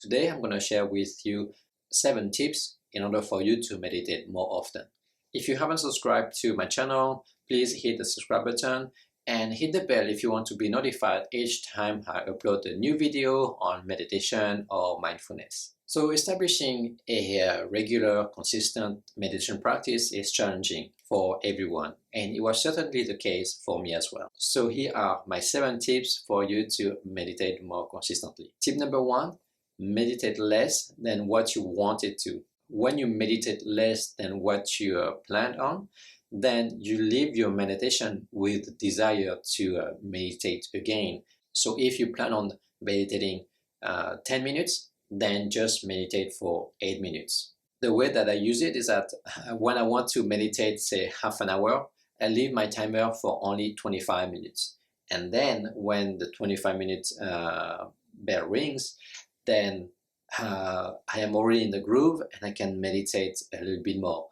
Today I'm going to share with you 7 tips in order for you to meditate more often. If you haven't subscribed to my channel, please hit the subscribe button and hit the bell if you want to be notified each time I upload a new video on meditation or mindfulness. So establishing a regular, consistent meditation practice is challenging for everyone, and it was certainly the case for me as well. So here are my 7 tips for you to meditate more consistently. Tip number 1, meditate less than what you wanted to. When you meditate less than what you planned on, then you leave your meditation with desire to meditate again. So if you plan on meditating 10 minutes, then just meditate for 8 minutes. The way that I use it is that when I want to meditate, say half an hour, I leave my timer for only 25 minutes. And then when the 25 minutes bell rings, then I am already in the groove and I can meditate a little bit more.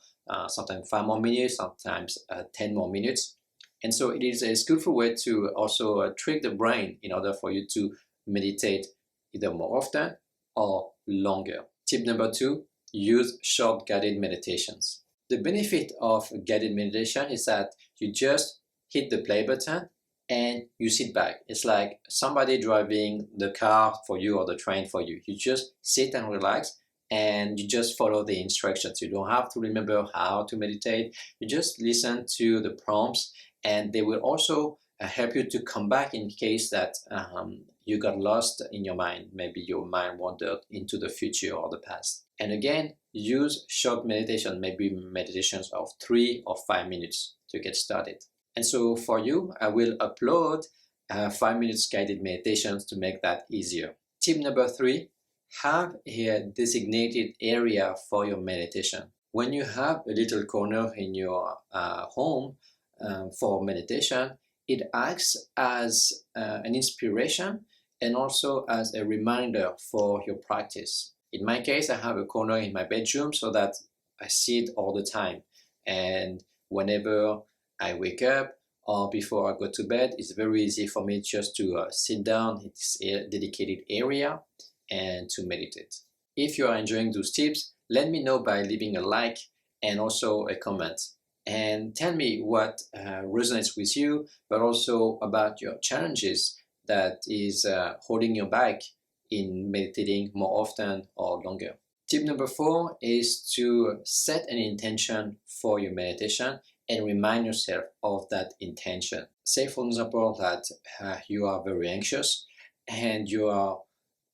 Sometimes 5 more minutes, sometimes 10 more minutes. And so it is a skillful way to also trick the brain in order for you to meditate either more often or longer. Tip number 2, use short guided meditations. The benefit of guided meditation is that you just hit the play button and you sit back. It's like somebody driving the car for you or the train for you. You just sit and relax and you just follow the instructions. You don't have to remember how to meditate. You just listen to the prompts, and they will also help you to come back in case that you got lost in your mind. Maybe your mind wandered into the future or the past. And again, use short meditation, maybe meditations of 3 or 5 minutes to get started. And so for you, I will upload 5 minutes guided meditations to make that easier. Tip number 3, have a designated area for your meditation. When you have a little corner in your home for meditation, it acts as an inspiration and also as a reminder for your practice. In my case, I have a corner in my bedroom so that I see it all the time. And whenever I wake up or before I go to bed, it's very easy for me just to sit down in this dedicated area and to meditate. If you are enjoying those tips, let me know by leaving a like and also a comment. And tell me what resonates with you, but also about your challenges that is holding you back in meditating more often or longer. Tip number 4 is to set an intention for your meditation and remind yourself of that intention. Say, for example, that you are very anxious and you are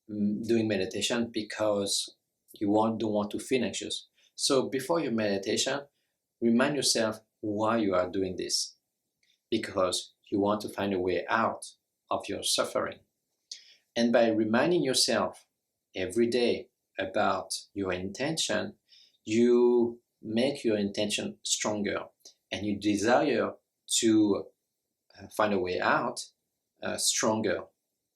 doing meditation because you don't want to feel anxious. So before your meditation, remind yourself why you are doing this. Because you want to find a way out of your suffering. And by reminding yourself every day about your intention, you make your intention stronger and you desire to find a way out stronger.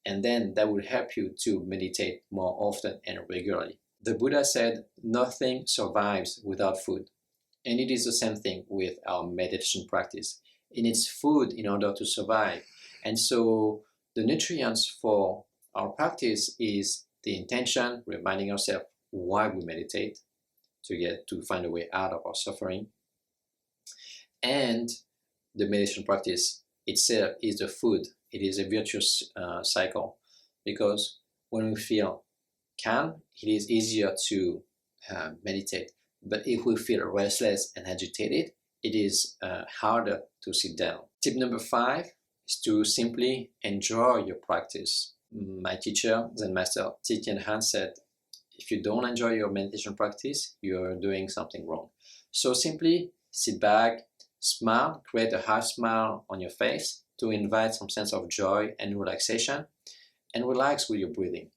And then that will help you to meditate more often and regularly. The Buddha said, nothing survives without food. And it is the same thing with our meditation practice. It needs food in order to survive. And so the nutrients for our practice is the intention, reminding ourselves why we meditate, to find a way out of our suffering. And the meditation practice itself is the food. It is a virtuous cycle, because when we feel calm, it is easier to meditate. But if we feel restless and agitated, it is harder to sit down. Tip number 5 is to simply enjoy your practice. My teacher, Zen Master Tien Han, said, if you don't enjoy your meditation practice, you're doing something wrong. So simply sit back, smile, create a half smile on your face to invite some sense of joy and relaxation, and relax with your breathing.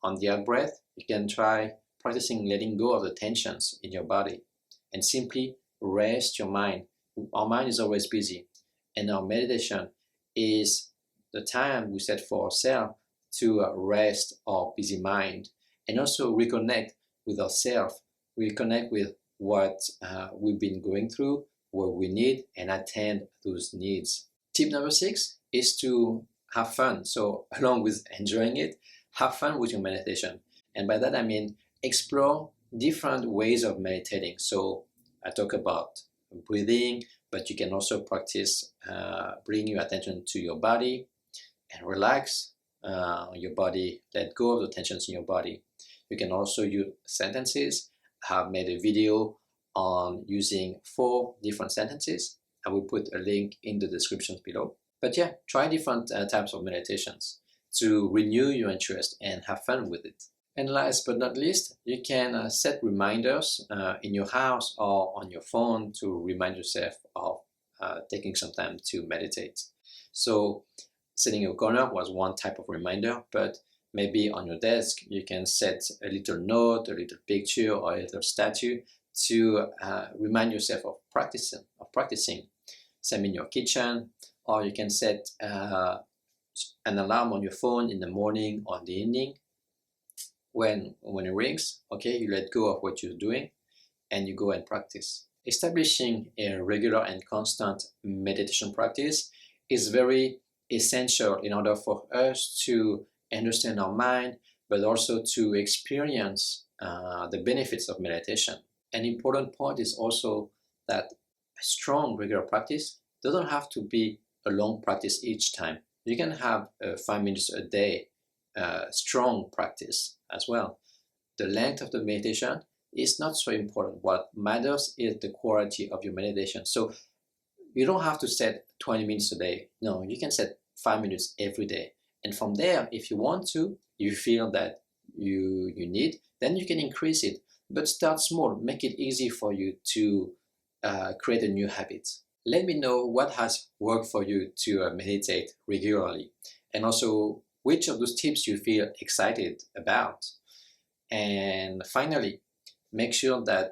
On the out breath, you can try practicing letting go of the tensions in your body and simply rest your mind. Our mind is always busy, and our meditation is the time we set for ourselves to rest our busy mind and also reconnect with ourselves, reconnect with what we've been going through, what we need, and attend those needs. Tip number 6 is to have fun. So along with enjoying it, have fun with your meditation. And by that I mean explore different ways of meditating. So I talk about breathing, but you can also practice bringing your attention to your body and relax your body, let go of the tensions in your body. You can also use sentences. I have made a video on using 4 different sentences. I will put a link in the description below. But yeah, try different types of meditations to renew your interest and have fun with it. And last but not least, you can set reminders in your house or on your phone to remind yourself of taking some time to meditate. So setting a corner was one type of reminder, but maybe on your desk you can set a little note, a little picture, or a little statue to remind yourself of practicing. Same in your kitchen, or you can set an alarm on your phone in the morning or in the evening. When it rings, okay, you let go of what you're doing and you go and practice. Establishing a regular and constant meditation practice is very essential in order for us to understand our mind, but also to experience the benefits of meditation. An important point is also that a strong regular practice doesn't have to be a long practice each time. You can have 5 minutes a day strong practice as well. The length of the meditation is not so important. What matters is the quality of your meditation. So you don't have to set 20 minutes a day. No, you can set 5 minutes every day. And from there, if you want to, you feel that you need, then you can increase it. But start small. Make it easy for you to create a new habit. Let me know what has worked for you to meditate regularly, and also which of those tips you feel excited about. And finally, make sure that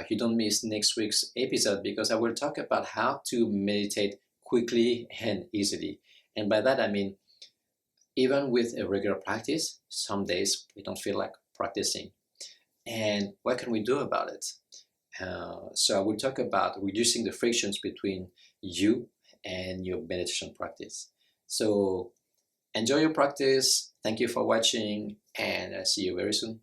you don't miss next week's episode, because I will talk about how to meditate quickly and easily. And by that I mean, even with a regular practice, some days we don't feel like practicing. And what can we do about it? So I will talk about reducing the frictions between you and your meditation practice. So enjoy your practice. Thank you for watching, and I'll see you very soon.